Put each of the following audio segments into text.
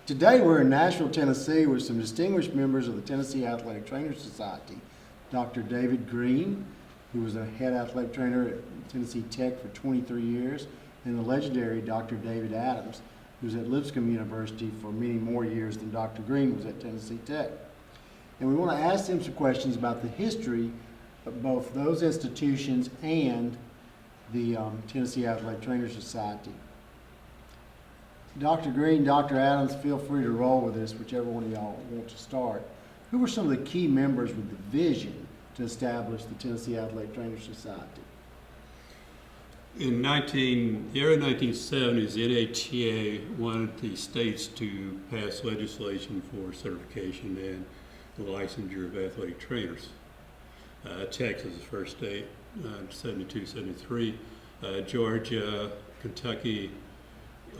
Today we're in Nashville, Tennessee with some distinguished members of the Tennessee Athletic Trainers Society. Dr. David Green, who was a head athletic trainer at Tennessee Tech for 23 years, and the legendary Dr. David Adams, who was at Lipscomb University for many more years than Dr. Green was at Tennessee Tech. And we want to ask them some questions about the history of both those institutions and the Tennessee Athletic Trainers Society. Dr. Green, Dr. Adams, feel free to roll with this, whichever one of y'all want to start. Who were some of the key members with the vision to establish the Tennessee Athletic Trainers Society? In the early 1970s, the NATA wanted the states to pass legislation for certification and the licensure of athletic trainers. Texas, the first state, 72, 73. Georgia, Kentucky,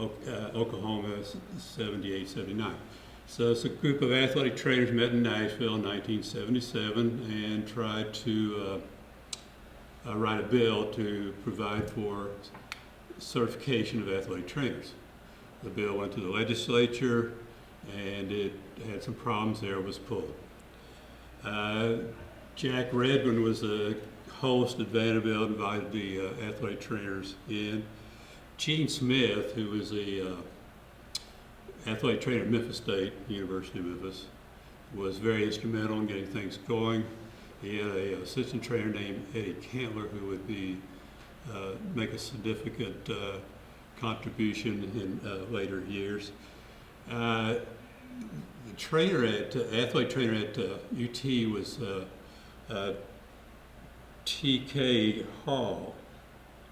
Oklahoma, 78, 79. So it's a group of athletic trainers met in Nashville in 1977 and tried to write a bill to provide for certification of athletic trainers. The bill went to the legislature and it had some problems there, it was pulled. Jack Redmond was the host at Vanderbilt, invited the athletic trainers in. Gene Smith, who was the athletic trainer at Memphis State, University of Memphis, was very instrumental in getting things going. He had an assistant trainer named Eddie Cantler who would make a significant contribution in later years. The athletic trainer at UT was T.K. Hall.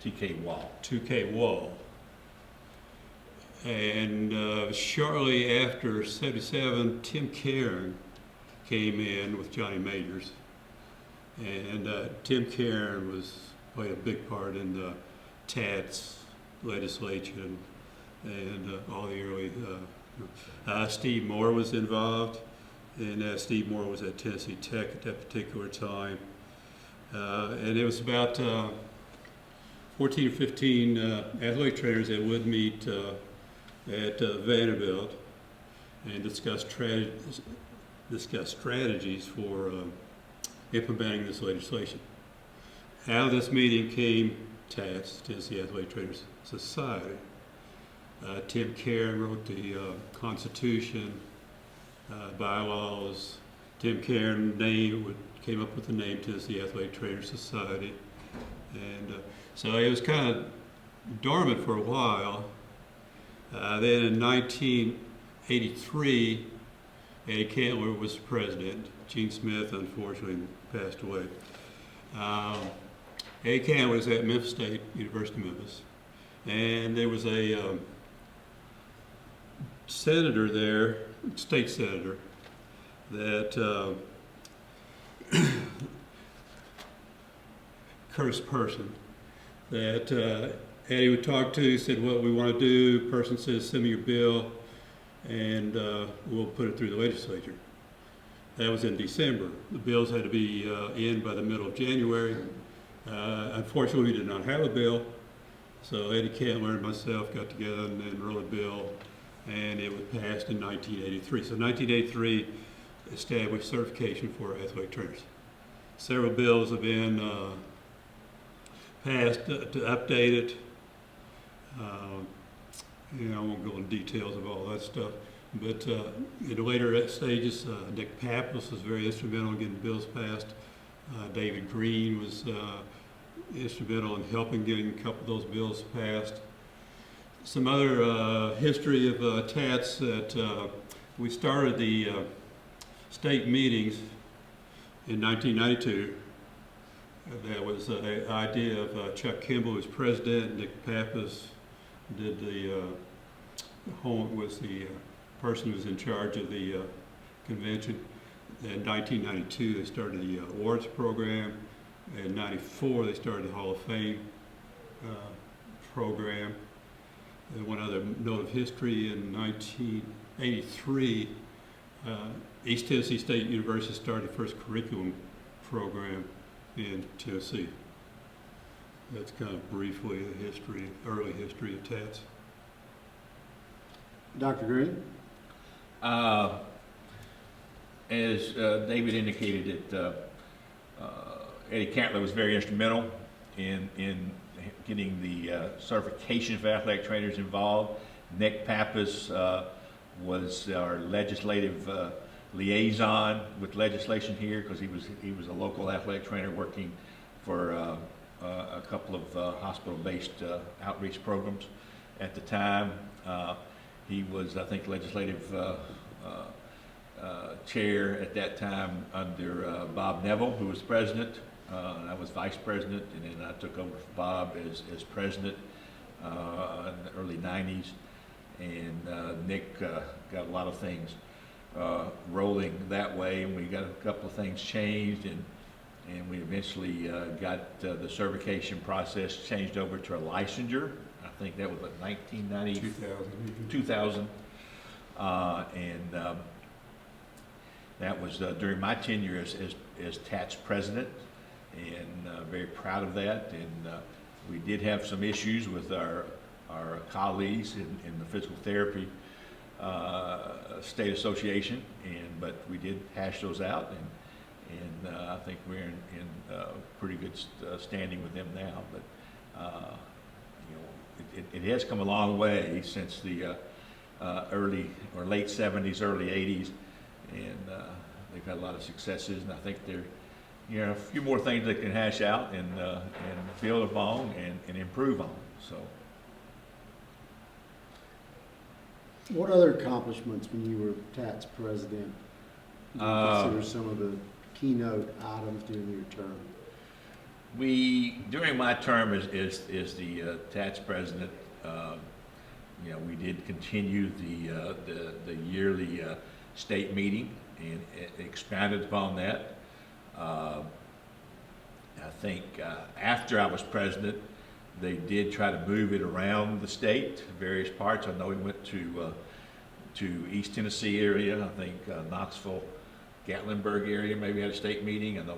T.K. Wall. And shortly after 77, Tim Cairn came in with Johnny Majors. And Tim Cairn played a big part in the TATS legislation and all the early. Steve Moore was involved, and Steve Moore was at Tennessee Tech at that particular time. And it was about 14 or 15 athletic trainers that would meet at Vanderbilt and discuss strategies for implementing this legislation. Out of this meeting came TATS, Tennessee Athletic Trainers Society. Tim Cairn wrote the Constitution, bylaws. Tim Cairn came up with the name Tennessee Athletic Trainers Society. And so it was kind of dormant for a while. Then in 1983, Eddie Cantler was president. Gene Smith, unfortunately, passed away. Eddie Cantler was at Memphis State, University of Memphis. And there was a senator there, state senator, that cursed person that Eddie would talk to. He said, what we want to do, person says, send me your bill, and we'll put it through the legislature. That was in December. The bills had to be in by the middle of January. Unfortunately, we did not have a bill, so Eddie Cantler and myself got together and wrote a bill, and it was passed in 1983. So 1983 established certification for athletic trainers. Several bills have been passed to update it. I won't go into details of all that stuff, but in the later stages, Nick Pappas was very instrumental in getting bills passed. David Green was instrumental in helping getting a couple of those bills passed. Some other history of TATS that we started the state meetings in 1992. That was an idea of Chuck Kimball was president. Nick Pappas did was the person who was in charge of the convention. In 1992, they started the awards program. In 94, they started the Hall of Fame program. And one other note of history, in 1983, East Tennessee State University started the first curriculum program in Tennessee. That's kind of briefly the history, early history of TATS. Dr. Green? As David indicated, that Eddie Cantler was very instrumental in getting the certification for athletic trainers involved. Nick Pappas was our legislative liaison with legislation here because he was a local athletic trainer working for a couple of hospital-based outreach programs at the time. He was, I think, legislative chair at that time under Bob Neville, who was president. And I was vice president, and then I took over for Bob as president in the early 90s. And Nick got a lot of things rolling that way, and we got a couple of things changed, and we eventually got the certification process changed over to a licensure. I think that was what, 1990? 2000. And that was during my tenure as TATS president, and very proud of that. And we did have some issues with our colleagues in the physical therapy state association, but we did hash those out, and I think we're in pretty good standing with them now. But it has come a long way since the early or late 70s, early 80s, and they've had a lot of successes, and I think there are a few more things they can hash out and build upon and improve on. So. What other accomplishments when you were TATS president do you consider some of the keynote items during your term? During my term as the TATS president, we did continue the yearly state meeting and expanded upon that. I think after I was president, they did try to move it around the state, various parts. I know we went to East Tennessee area. I think Knoxville, Gatlinburg area maybe had a state meeting. I know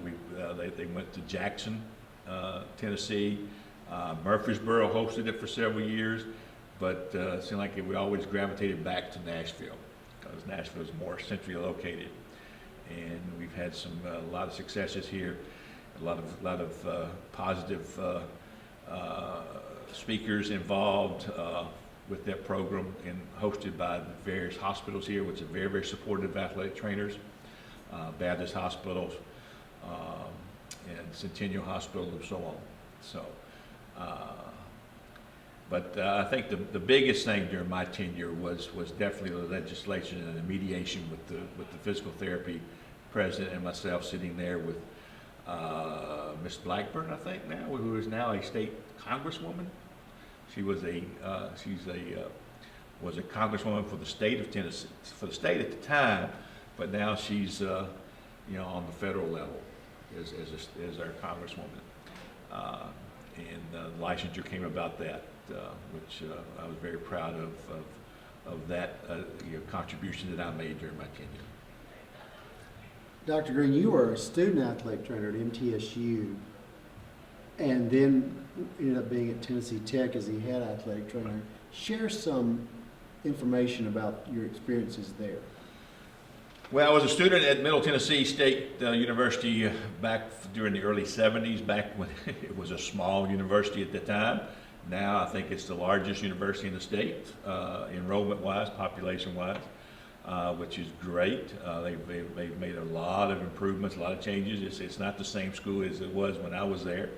they went to Jackson, Tennessee. Murfreesboro hosted it for several years, but it seemed like we always gravitated back to Nashville because Nashville is more centrally located. And we've had a lot of successes here, a lot of positive speakers involved with that program, and hosted by the various hospitals here, which are very, very supportive of athletic trainers, Baptist hospitals, and Centennial Hospital, and so on. So, but I think the biggest thing during my tenure was definitely the legislation and the mediation with the physical therapy president and myself, sitting there with Miss Blackburn, I think now, who is now a state congresswoman. She was was a congresswoman for the state of Tennessee, for the state at the time, but now she's on the federal level as our congresswoman. And licensure came about that, which I was very proud of that contribution that I made during my tenure. Dr. Green, you were a student athletic trainer at MTSU, and then ended up being at Tennessee Tech as the head athletic trainer. Share some information about your experiences there. Well, I was a student at Middle Tennessee State University back during the early 70s, back when it was a small university at the time. Now I think it's the largest university in the state, enrollment-wise, population-wise. Which is great. They've made a lot of improvements, a lot of changes. It's not the same school as it was when I was there.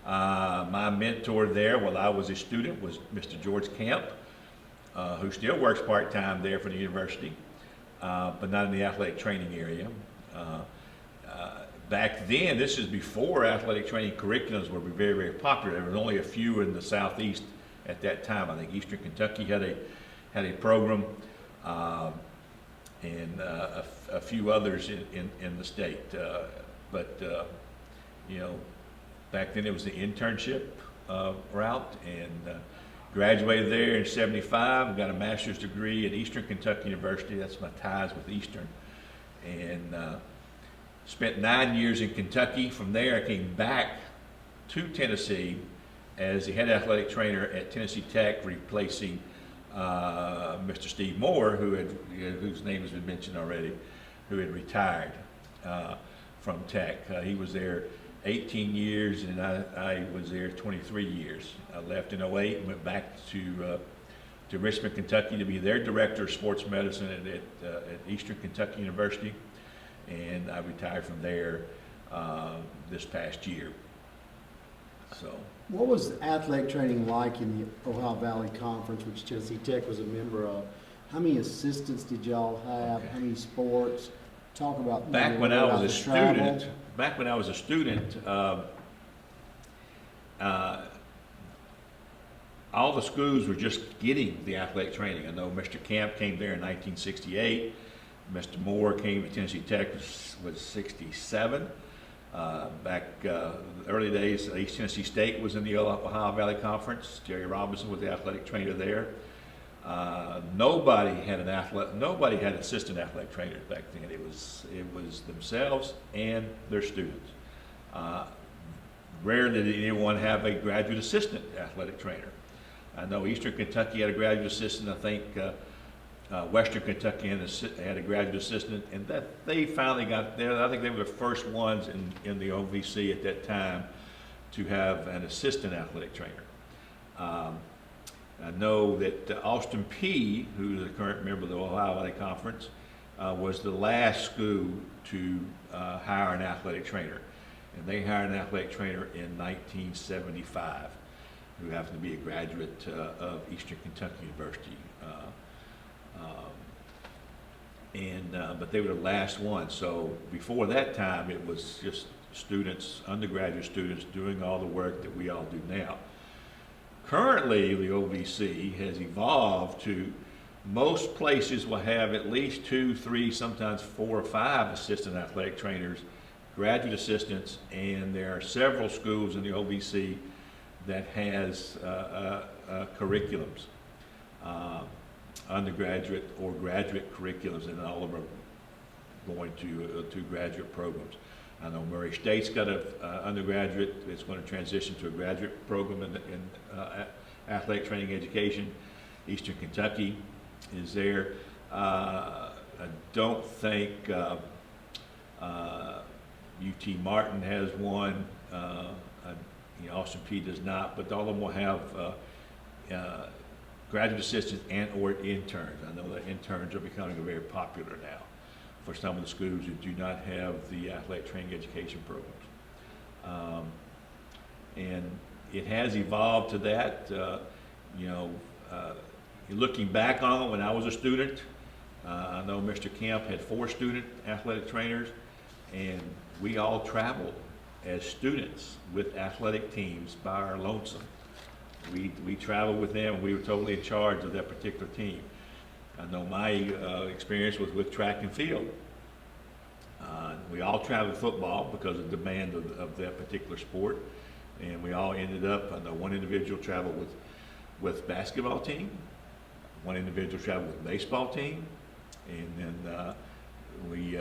My mentor there while I was a student was Mr. George Camp, who still works part-time there for the university, but not in the athletic training area. Back then, this is before athletic training curriculums were very, very popular. There were only a few in the southeast at that time. I think Eastern Kentucky had a program. And a few others in the state. But back then it was the internship route, and graduated there in '75, got a master's degree at Eastern Kentucky University. That's my ties with Eastern. And spent 9 years in Kentucky. From there I came back to Tennessee as the head athletic trainer at Tennessee Tech, replacing Mr. Steve Moore, whose name has been mentioned already, who had retired from Tech. He was there 18 years, and I was there 23 years. I left in '08 and went back to Richmond, Kentucky, to be their director of sports medicine at Eastern Kentucky University, and I retired from there this past year. So, What was athletic training like in the Ohio Valley Conference, which Tennessee Tech was a member of? How many assistants did y'all have? Okay. How many sports? Talk about back when I was a travel. student, all the schools were just getting the athletic training. I know Mr. Camp came there in 1968. Mr. Moore came to Tennessee Tech was 67. Back early days, East Tennessee State was in the Ohio Valley Conference. Jerry Robinson was the athletic trainer there. Nobody had assistant athletic trainers back then. It was themselves and their students. Rarely did anyone have a graduate assistant athletic trainer. I know Eastern Kentucky had a graduate assistant. I think Western Kentucky had a graduate assistant, and that they finally got there. I think they were the first ones in the OVC at that time to have an assistant athletic trainer. I know that Austin Peay, who is a current member of the Ohio Valley Conference, was the last school to hire an athletic trainer. And they hired an athletic trainer in 1975, who happened to be a graduate of Eastern Kentucky University. But they were the last one. So before that time, it was just students, undergraduate students, doing all the work that we all do now. Currently, the OVC has evolved to most places will have at least 2, 3, sometimes 4 or 5 assistant athletic trainers, graduate assistants, and there are several schools in the OVC that has curriculums, undergraduate or graduate curriculums, and all of them are going to graduate programs. I know Murray State's got an undergraduate that's going to transition to a graduate program in athletic training education. Eastern Kentucky is there. I don't think UT Martin has one. Austin Peay does not, but all of them will have graduate assistants and or interns. I know that interns are becoming very popular now for some of the schools who do not have the athletic training education programs. And it has evolved to that. Looking back on it, when I was a student, I know Mr. Kemp had 4 student athletic trainers, and we all traveled as students with athletic teams by our lonesome. We traveled with them, and we were totally in charge of that particular team. I know my experience was with track and field. We all traveled football because of the demand of that particular sport, and we all ended up, I know one individual traveled with basketball team, one individual traveled with baseball team, and then the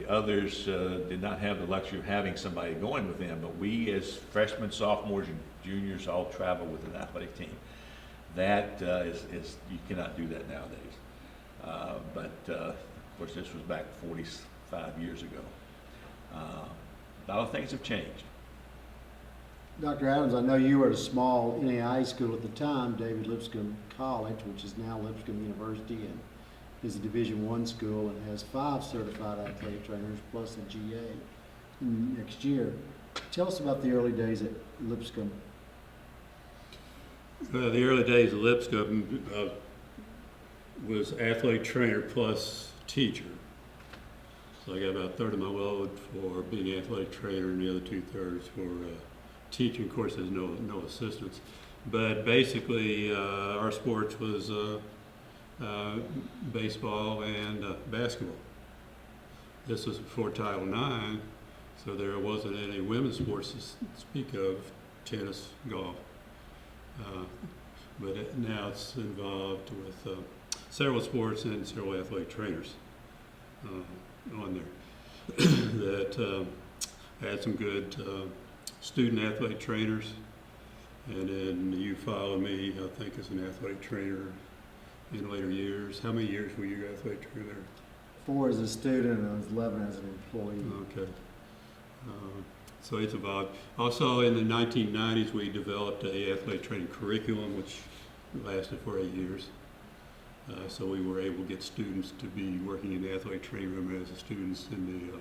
others did not have the luxury of having somebody going with them, but we as freshmen, sophomores, and juniors all travel with an athletic team. That is you cannot do that nowadays. But of course, this was back 45 years ago. A lot of things have changed. Dr. Adams, I know you were at a small NAIA school at the time, David Lipscomb College, which is now Lipscomb University, and is a Division I school and has 5 certified athletic trainers plus a GA next year. Tell us about the early days at Lipscomb. The early days of Lipscomb was athletic trainer plus teacher. So I got about a third of my load for being athletic trainer and the other 2/3 for teaching. Of course, there's no assistants. But basically, our sports was baseball and basketball. This was before Title IX, so there wasn't any women's sports to speak of, tennis, golf. But now it's involved with several sports and several athletic trainers on there that had some good student athletic trainers. And then you follow me, I think, as an athletic trainer in later years. How many years were you athletic trainer there? 4 as a student and I was 11 as an employee. Okay. So it's about, also in the 1990s, we developed a athletic training curriculum, which lasted for 8 years. So we were able to get students to be working in the athletic training room as students in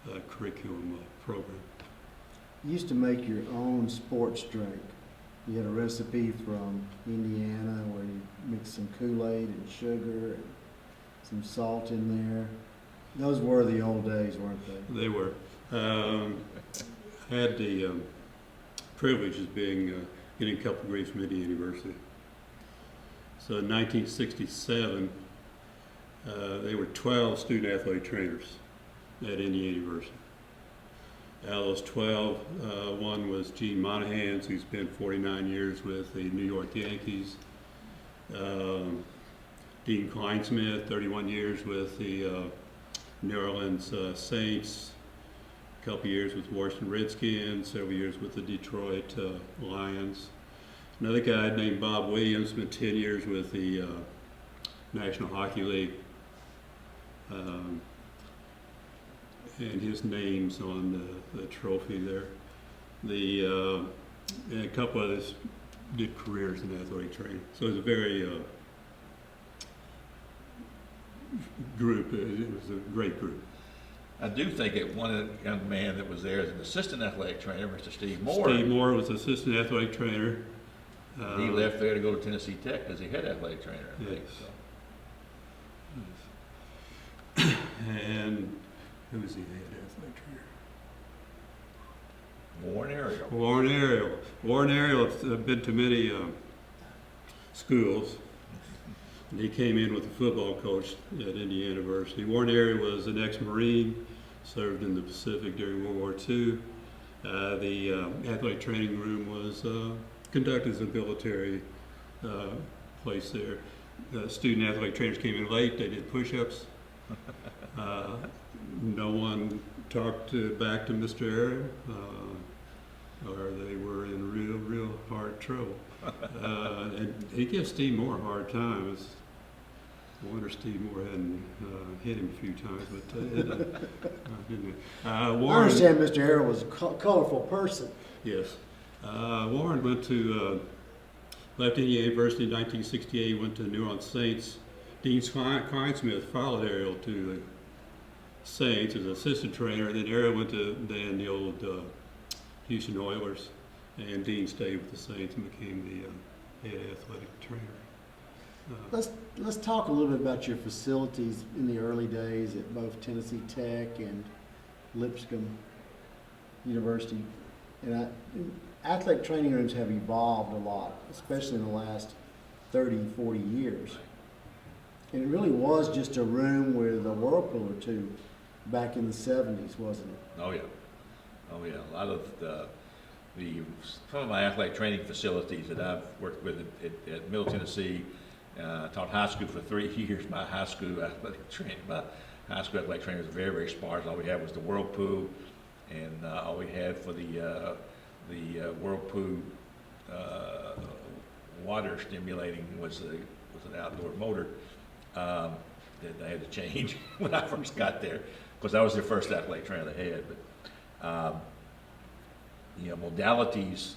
the curriculum program. You used to make your own sports drink. You had a recipe from Indiana where you mixed some Kool-Aid and sugar and some salt in there. Those were the old days, weren't they? They were. Had the privilege of being getting a couple degrees from Indiana University. So in 1967, there were 12 student athletic trainers at Indiana University. Out of those 12, one was Gene Monahan, who's been 49 years with the New York Yankees. Dean Kleinsmith, 31 years with the New Orleans Saints. A couple years with Washington Redskins, several years with the Detroit Lions. Another guy named Bob Williams, spent 10 years with the National Hockey League. And his name's on the trophy there. And a couple others did careers in athletic training. So it was a very group. It was a great group. I do think that one young man that was there as an assistant athletic trainer, Mr. Steve Moore. Steve Moore was assistant athletic trainer. He left there to go to Tennessee Tech as he head athletic trainer, I think. Yes. And who was he head athletic trainer? Warren Ariel. Warren Ariel. Warren Ariel has been to many schools. And he came in with a football coach at Indiana University. Warren Ariel was an ex-Marine, served in the Pacific during World War II. The athletic training room was conducted as a military place there. Student athletic trainers came in late. They did push-ups. No one talked back to Mr. Ariel, or they were in real hard trouble. And he gives Steve Moore a hard time. I wonder Steve Moore hadn't hit him a few times, but didn't. I Warren, understand Mr. Harrell was a colorful person. yes. Warren went to, left Indiana University in 1968, went to the New Orleans Saints. Dean Kleinsmith followed Ariel to the Saints as an assistant trainer, and then Ariel went to the old Houston Oilers, and Dean stayed with the Saints and became the head athletic trainer. Let's talk a little bit about your facilities in the early days at both Tennessee Tech and Lipscomb University. And athletic training rooms have evolved a lot, especially in the last 30, 40 years. And it really was just a room with a whirlpool or two back in the 70s, wasn't it? Oh, yeah. Oh, yeah. A lot of some of my athletic training facilities that I've worked with at Middle Tennessee, taught high school for 3 years. My high school athletic training was very, very sparse. All we had was the whirlpool, and all we had for the whirlpool water stimulating was an outdoor motor that I had to change when I first got there, because I was the first athletic trainer they had. But modalities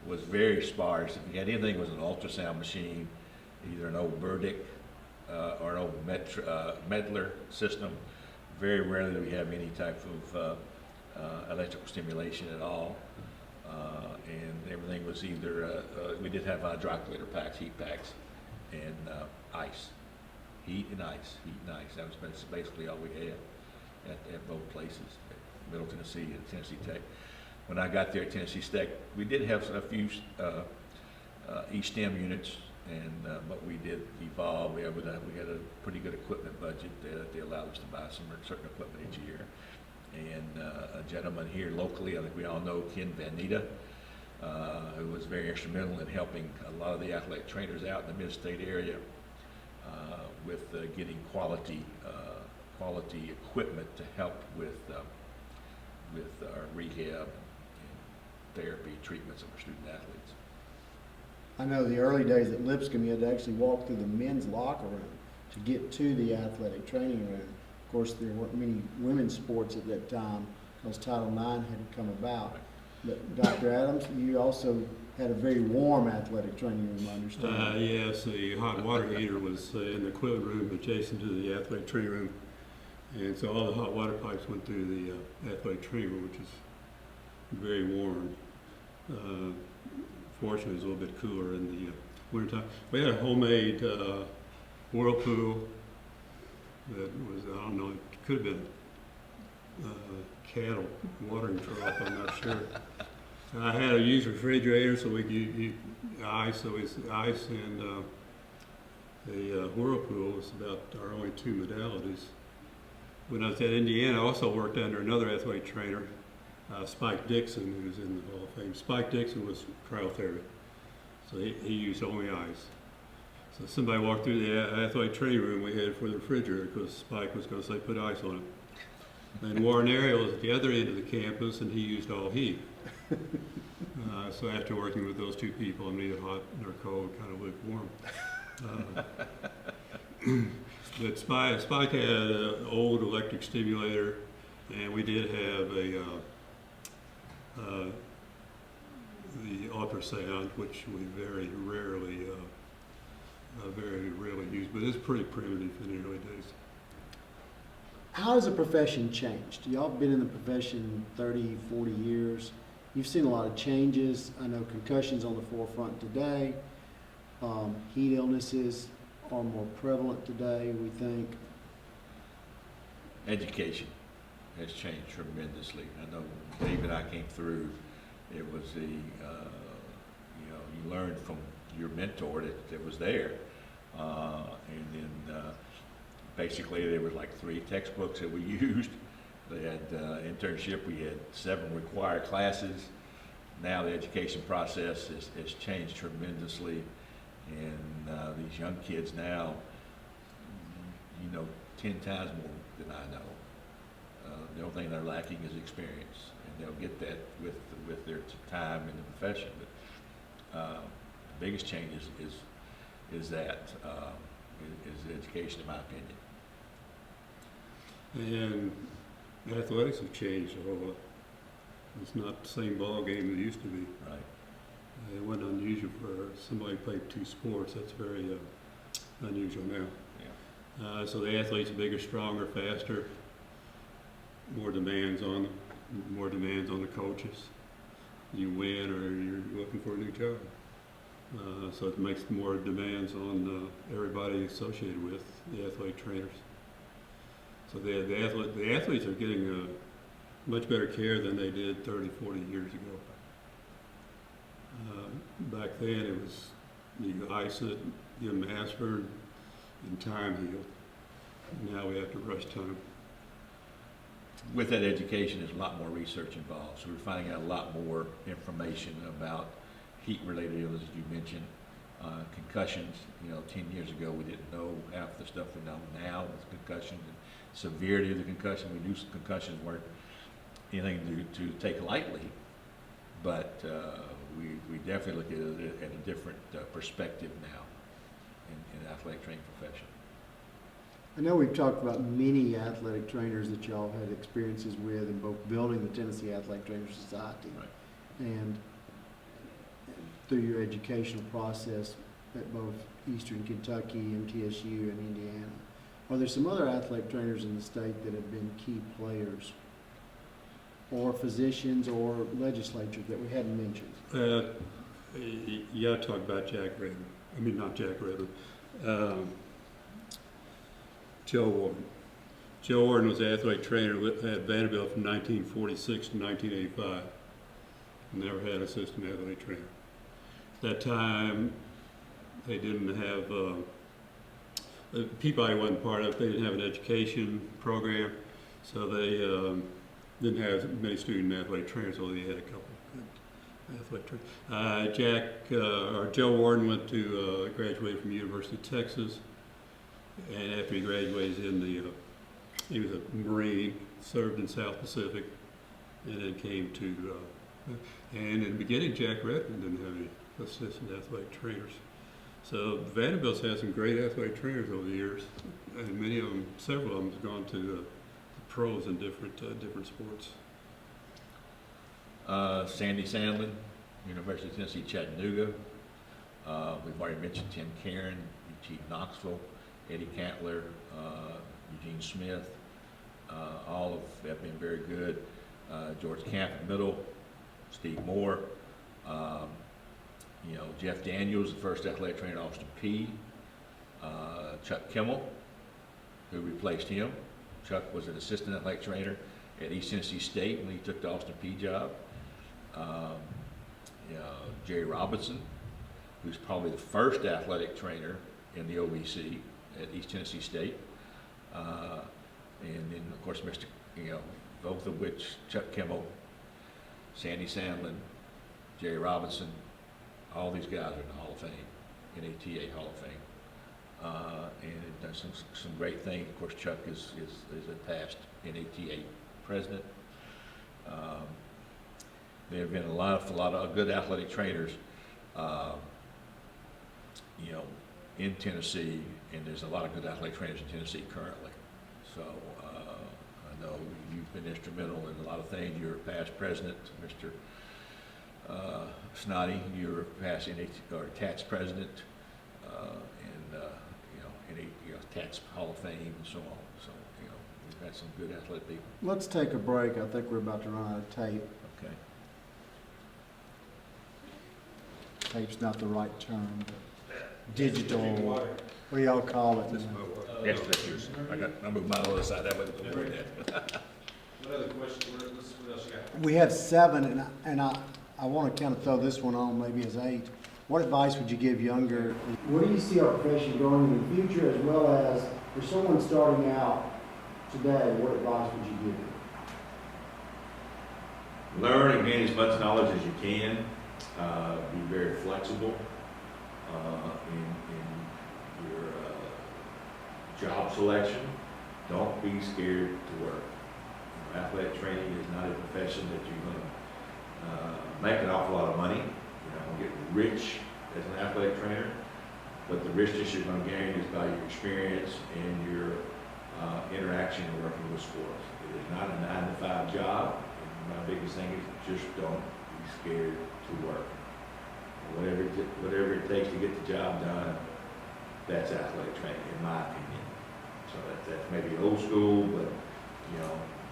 was very sparse. If you had anything, it was an ultrasound machine, either an old Burdick or an old Medler system. Very rarely do we have any type of electrical stimulation at all. And everything was either, we did have hydrocollator packs, heat packs, and ice. Heat and ice. That was basically all we had at both places, at Middle Tennessee and Tennessee Tech. When I got there at Tennessee Tech, we did have a few E-STEM units, but we did evolve. We had a pretty good equipment budget that they allowed us to buy some certain equipment each year. And a gentleman here locally, I think we all know Ken Van Nita, who was very instrumental in helping a lot of the athletic trainers out in the mid-state area with getting quality equipment to help with our rehab and therapy treatments of our student athletes. I know the early days at Lipscomb, you had to actually walk through the men's locker room to get to the athletic training room. Of course, there weren't many women's sports at that time because Title IX hadn't come about. But Dr. Adams, you also had a very warm athletic training room, I understand. Yes, the hot water heater was in the equipment room adjacent to the athletic training room. And so all the hot water pipes went through the athletic training room, which is very warm. Fortunately, it was a little bit cooler in the wintertime. We had a homemade whirlpool that was, I don't know, it could have been cattle watering trough, I'm not sure. I had a used refrigerator so we could use ice, so it's ice and the whirlpool was about our only two modalities. When I was at Indiana, I also worked under another athletic trainer, Spike Dixon, who's in the Hall of Fame. Spike Dixon was cryotherapy, so he used only ice. So somebody walked through the athletic training room, we headed for the refrigerator because Spike was going to say put ice on it. And Warren Ariel was at the other end of the campus, and he used all heat. So after working with those two people, I'm neither hot nor cold, kind of lukewarm. But Spike had an old electric stimulator, and we did have the ultrasound, which we very rarely use, but it's pretty primitive in the early days. How has the profession changed? Y'all been in the profession 30, 40 years. You've seen a lot of changes. I know concussions on the forefront today. Heat illnesses are more prevalent today, we think. Education has changed tremendously. I know Dave and I came through, it was you learned from your mentor that was there. And then basically there was like 3 textbooks that we used. They had internship, we had 7 required classes. Now the education process has changed tremendously. And these young kids now, 10 times more than I know. The only thing they're lacking is experience, and they'll get that with their time in the profession. But the biggest change is education, in my opinion. And athletics have changed a whole lot. It's not the same ball game it used to be. Right. It wasn't unusual for somebody to play 2 sports. That's very unusual now. Yeah. So the athletes are bigger, stronger, faster. More demands on the coaches. You win or you're looking for a new job. So it makes more demands on everybody associated with the athletic trainers. So the athletes are getting much better care than they did 30, 40 years ago. Back then it was you ice it, give them aspirin, and time heal. Now we have to rush time. With that education, there's a lot more research involved. So we're finding out a lot more information about heat-related illnesses you mentioned, concussions. 10 years ago we didn't know half the stuff we know now with concussions and severity of the concussion. We knew concussions weren't anything to take lightly, but we definitely look at it at a different perspective now in the athletic training profession. I know we've talked about many athletic trainers that y'all had experiences with in both building the Tennessee Athletic Trainers Society Right. and through your educational process at both Eastern Kentucky, MTSU, and Indiana. Are there some other athletic trainers in the state that have been key players, or physicians or legislatures that we hadn't mentioned? Yeah, I talked about Jack Redden. I mean, not Jack Redden. Joe Warden. Joe Warden was the athletic trainer at Vanderbilt from 1946 to 1985. Never had an assistant athletic trainer. At that time, they didn't have, Peabody wasn't part of it, they didn't have an education program, so they didn't have many student athletic trainers, although they had a couple of athletic trainers. Joe Warden went to, graduated from the University of Texas, and after he graduated he was a Marine, served in South Pacific, and then came to, and in the beginning Jack Redmond didn't have any assistant athletic trainers. So Vanderbilt's had some great athletic trainers over the years, and many of them, several of them, have gone to the pros in different sports. Sandy Sandlin, University of Tennessee, Chattanooga. We've already mentioned Tim Karen, Eugene Knoxville, Eddie Cantler, Eugene Smith. All of them have been very good. George Camp at Middle, Steve Moore. Jeff Daniels, the first athletic trainer at Austin P. Chuck Kimmel, who replaced him. Chuck was an assistant athletic trainer at East Tennessee State when he took the Austin P job. Jerry Robinson, who's probably the first athletic trainer in the OVC at East Tennessee State. And then, of course, both of which, Chuck Kimmel, Sandy Sandlin, Jerry Robinson, all these guys are in the Hall of Fame, NATA Hall of Fame. And have done some great things. Of course, Chuck is a past NATA president. There have been a lot of good athletic trainers, in Tennessee, and there's a lot of good athletic trainers in Tennessee currently. So I know you've been instrumental in a lot of things. You're a past president, Mr. Snoddy. You're a past TATS president, TATS Hall of Fame and so on. So we've got some good athletic people. Let's take a break. I think we're about to run out of tape. Okay. Tape's not the right term, but digital, what do y'all call it? Yes, that's yours. I'll move mine on the other side. That way we can bring that. What other questions? What else you got? We have 7, and I want to kind of throw this one on maybe as 8. What advice would you give younger? Where do you see our profession going in the future, as well as for someone starting out today, what advice would you give them? Learn and gain as much knowledge as you can. Be very flexible in your job selection. Don't be scared to work. Athletic training is not a profession that you're going to make an awful lot of money. You're not going to get rich as an athletic trainer, but the richness you're going to gain is by your experience and your interaction and working with sports. It is not a 9-to-5 job. And my biggest thing is just don't be scared to work. Whatever it takes to get the job done, that's athletic training, in my opinion. So that's maybe old school, but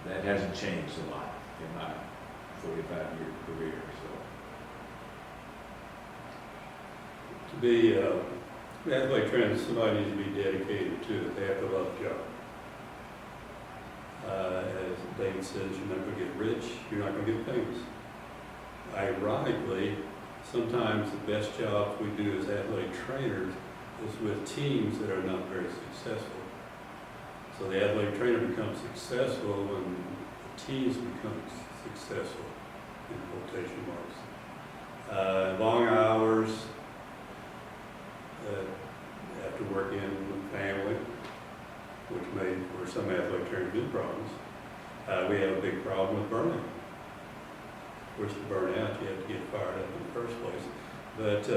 that hasn't changed a lot in my 45-year career. So To be athletic trainer, somebody needs to be dedicated to it. They have to love the job. As David says, you're not going to get rich, you're not going to get famous. Ironically, sometimes the best jobs we do as athletic trainers is with teams that are not very successful. So the athletic trainer becomes successful when the teams become successful, in quotation marks. Long hours, after working with family, which may, for some athletic trainers, do problems. We have a big problem with burnout. Of course, to burn out, you have to get fired up in the first place. But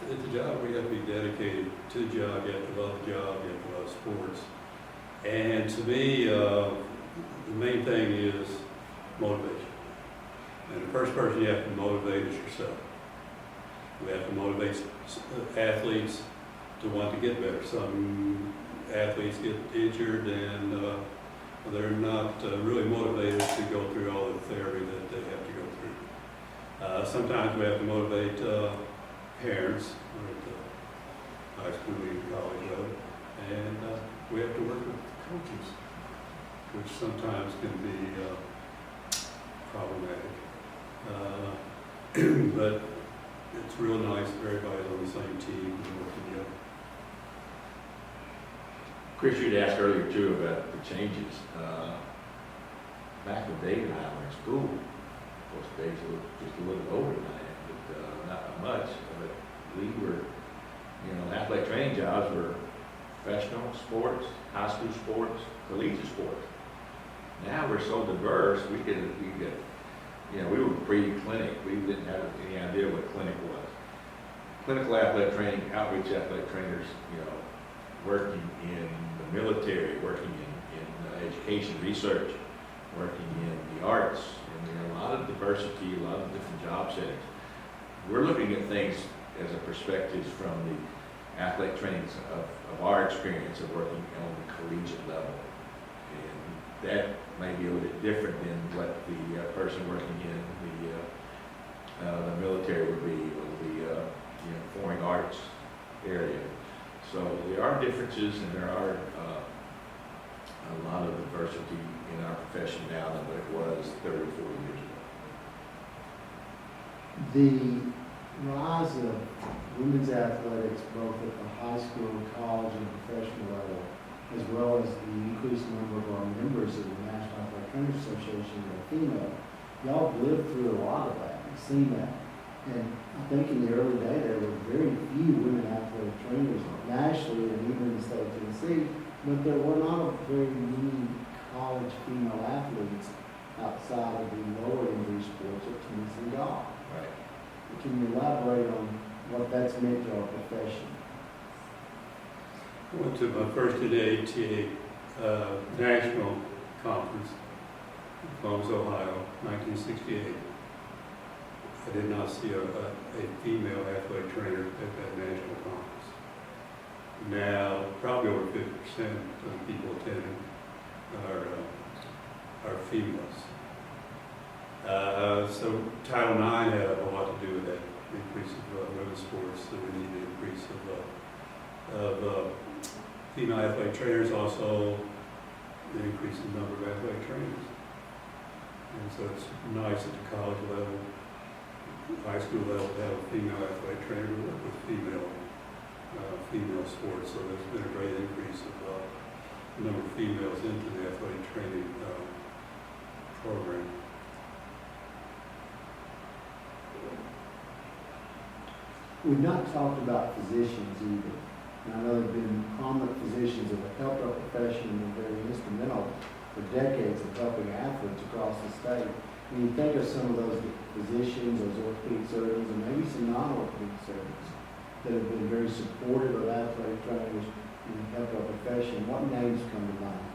it's a job where you have to be dedicated to the job, you have to love the job, you have to love sports. And to me, the main thing is motivation. And the first person you have to motivate is yourself. We have to motivate athletes to want to get better. Some athletes get injured and they're not really motivated to go through all the therapy that they have to go through. Sometimes we have to motivate parents, or at the high school and college level, and we have to work with coaches, which sometimes can be problematic. But it's real nice if everybody's on the same team and work together. Chris, you'd asked earlier too about the changes. Back when Dave and I were in school, of course Dave's just a little bit older than I am, but not by much. But we were, athletic training jobs were professional sports, high school sports, collegiate sports. Now we're so diverse, we could we were pre-clinic, we didn't have any idea what clinic was. Clinical athletic training, outreach athletic trainers, working in the military, working in education research, working in the arts, and a lot of diversity, a lot of different job settings. We're looking at things as a perspective from the athletic trainings of our experience of working on the collegiate level. And that may be a little bit different than what the person working in the military would be, or the performing arts area. So there are differences, and there are a lot of diversity in our profession now than what it was 30 or 40 years ago. The rise of women's athletics, both at the high school, college, and professional level, as well as the increased number of our members of the National Athletic Trainers Association that are female, y'all have lived through a lot of that and seen that. And I think in the early day, there were very few women athletic trainers nationally and even in the state of Tennessee, but there were not very many college female athletes outside of the lower injury sports of tennis and golf. Right. Can you elaborate on what that's meant to our profession? I went to my first ATA national conference in Columbus, Ohio, 1968. I did not see a female athletic trainer at that national conference. Now, probably over 50% of the people attending are females. So Title IX had a lot to do with that increase of women's sports, so we need an increase of female athletic trainers, also the increase in the number of athletic trainers. And so it's nice at the college level, high school level, to have a female athletic trainer to work with female sports. So there's been a great increase of the number of females into the athletic training program. We've not talked about physicians either. And I know there have been prominent physicians that have helped our profession and been very instrumental for decades of helping athletes across the state. When you think of some of those physicians, those orthopedic surgeons, and maybe some non-orthopedic surgeons that have been very supportive of athletic trainers and helped our profession, what names come to mind?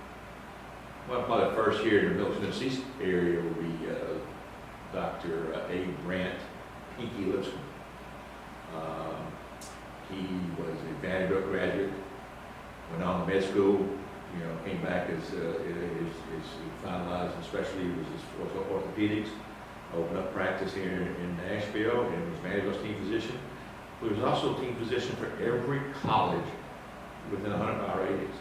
Well, probably the first here in the Middle Tennessee area will be Dr. A. Grant Pinky Lipscomb. He was a Vanderbilt graduate, went on to med school, came back as he finalized, especially was orthopedics, opened up practice here in Nashville, and was Vanderbilt's team physician. He was also team physician for every college within a 100-mile radius.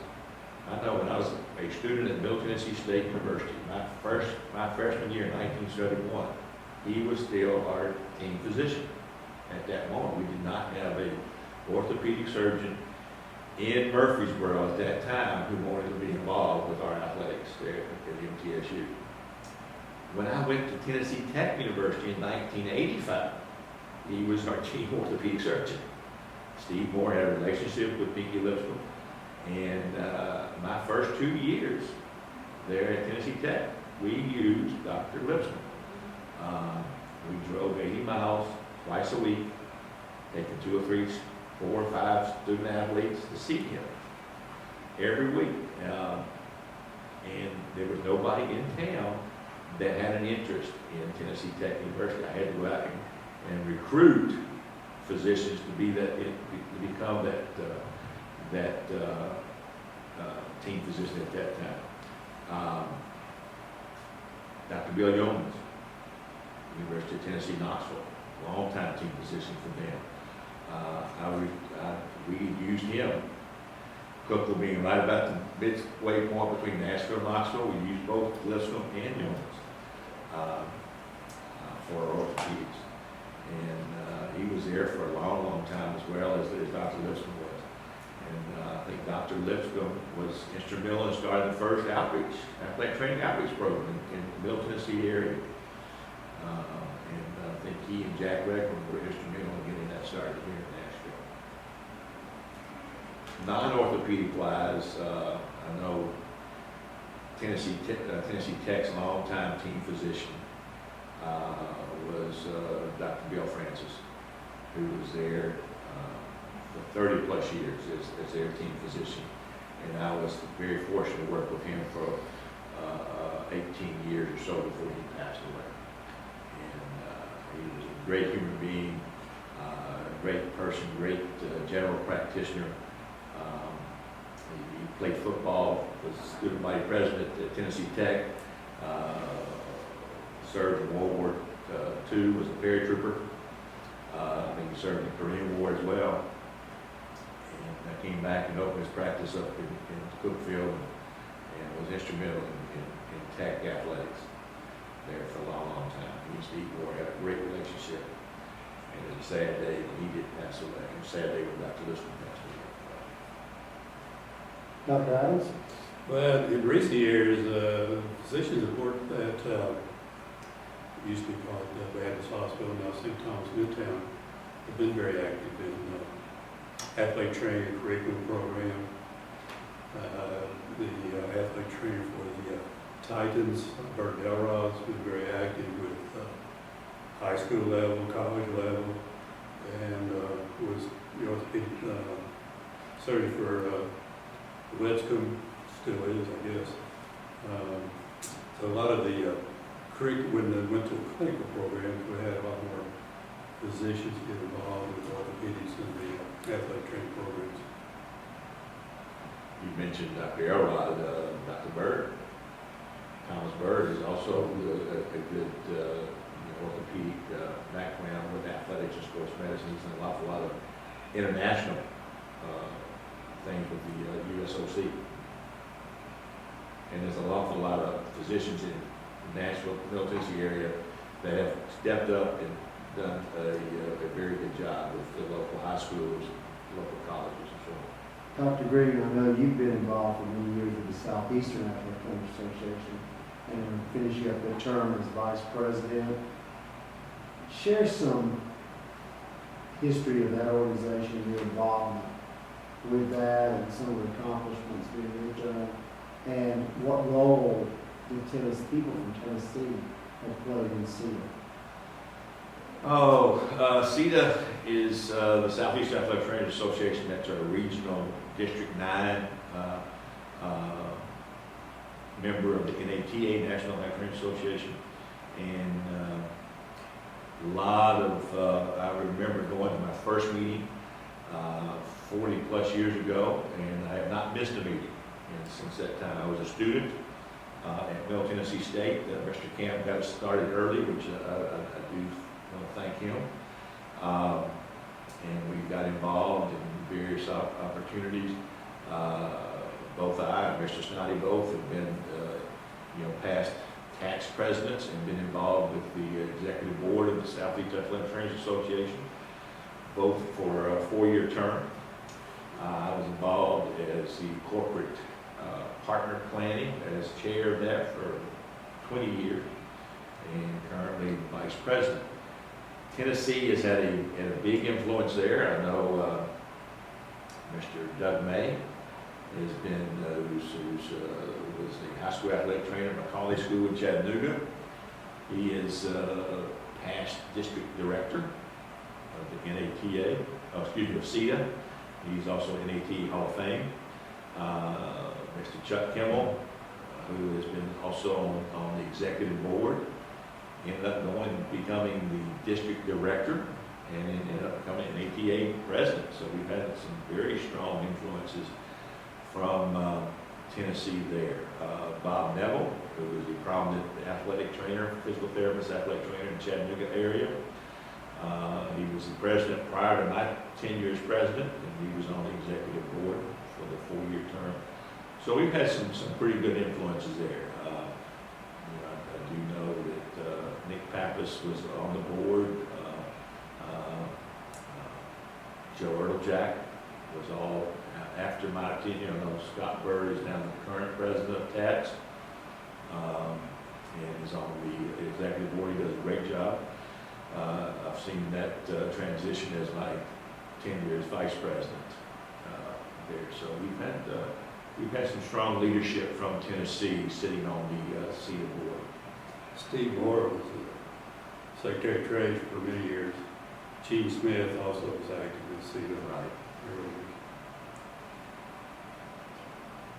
I know when I was a student at Middle Tennessee State University, my freshman year in 1971, he was still our team physician. At that moment, we did not have a orthopedic surgeon in Murfreesboro at that time who wanted to be involved with our athletics there at MTSU. When I went to Tennessee Tech University in 1985, he was our chief orthopedic surgeon. Steve Moore had a relationship with Pinky Lipscomb, and my first 2 years there at Tennessee Tech, we used Dr. Lipscomb. We drove 80 miles twice a week, taking 2 or 3, 4 or 5 student athletes to see him every week. And there was nobody in town that had an interest in Tennessee Tech University. I had to go out and recruit physicians to become that team physician at that time. Dr. Bill Yeomans, University of Tennessee, Knoxville, long-time team physician for them. We used him. Cookville being right about the midway point between Nashville and Knoxville, we used both Lipscomb and Yeomans for our orthopedics. And he was there for a long, long time, as well as Dr. Lipscomb was. And I think Dr. Lipscomb was instrumental in starting the first athletic training outreach program in the Middle Tennessee area. And I think he and Jack Reckman were instrumental in getting that started here in Nashville. Non-orthopedic wise, I know Tennessee Tech's longtime team physician, was Dr. Bill Francis, who was there for 30-plus years as their team physician. And I was very fortunate to work with him for 18 years or so before he passed away. And he was a great human being, great person, great general practitioner. He played football, was student body president at Tennessee Tech, served in World War II, was a paratrooper. I think he served in the Korean War as well. And I came back and opened his practice up in Cookfield and was instrumental in Tech athletics there for a long, long time. He used to eat more, had a great relationship. And it was a sad day when he did pass away. It was a sad day when Dr. Listman passed away. Dr. Adams? Well, in recent years, physicians report that used to be called Baptist Hospital, now St. Thomas Newtown, have been very active in athletic training curriculum program. The athletic trainer for the Titans, Bert Delrod's been very active with high school level, college level, and was orthopedic surgeon for Lipscomb, still is, I guess. So a lot of the when they went to the clinical programs, we had a lot more physicians get involved with orthopedics and the athletic training programs. You mentioned Dr. Elrod, Dr. Bird. Thomas Bird is also a good orthopedic background with athletics and sports medicine. He's done an awful lot of international things with the USOC. And there's an awful lot of physicians in the Nashville, Middle Tennessee area that have stepped up and done a very good job with the local high schools, local colleges, and so on. Dr. Green, I know you've been involved for many years with the Southeastern Athletic Trainers Association and are finishing up the term as vice president. Share some history of that organization, your involvement with that, and some of the accomplishments during your term, and what role the people from Tennessee have played in SEATA. SEATA is the Southeast Athletic Trainers Association. That's our regional District 9 member of the NATA, National Athletic Trainers Association. And a lot of, I remember going to my first meeting 40 plus years ago, and I have not missed a meeting. And since that time, I was a student at Middle Tennessee State. Mr. Camp got us started early, which I do want to thank him. And we got involved in various opportunities. Both I and Mr. Snoddy both have been, past TATS presidents and been involved with the executive board of the Southeast Athletic Trainers Association, both for a 4-year term. I was involved as the corporate partner planning as chair of that for 20 years and currently vice president. Tennessee has had a big influence there. I know Mr. Doug May has been, was the high school athletic trainer at Macaulay School in Chattanooga. He is past district director of the NATA, of SEATA. He's also NATA Hall of Fame. Mr. Chuck Kimmel, who has been also on the executive board, ended up becoming the district director and ended up becoming an ATA president. So we've had some very strong influences from Tennessee there. Bob Neville, who is a prominent athletic trainer, physical therapist, athletic trainer in the Chattanooga area. He was the president prior to my tenure as president, and he was on the executive board for the 4-year term. So we've had some pretty good influences there. I do know that Nick Pappas was on the board. Joe Ertlejack was all after my tenure. I know Scott Bird is now the current president of TATS and is on the executive board. He does a great job. I've seen that transition as my tenure as vice president there. So we've had some strong leadership from Tennessee sitting on the SEATA board. Steve Moore was Secretary of Treasury for many years. Gene Smith also was active in SEATA Right. earlier.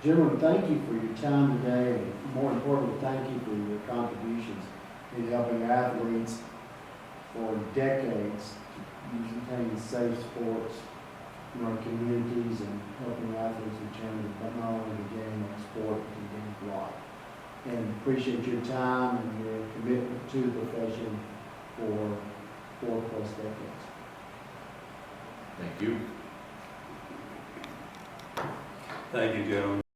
Gentlemen, thank you for your time today, and more importantly, thank you for your contributions in helping athletes for decades to maintain safe sports in our communities and helping athletes return to not only the game of sport, but the game of life. And appreciate your time and your commitment to the profession for 4+ decades. Thank you. Thank you, gentlemen.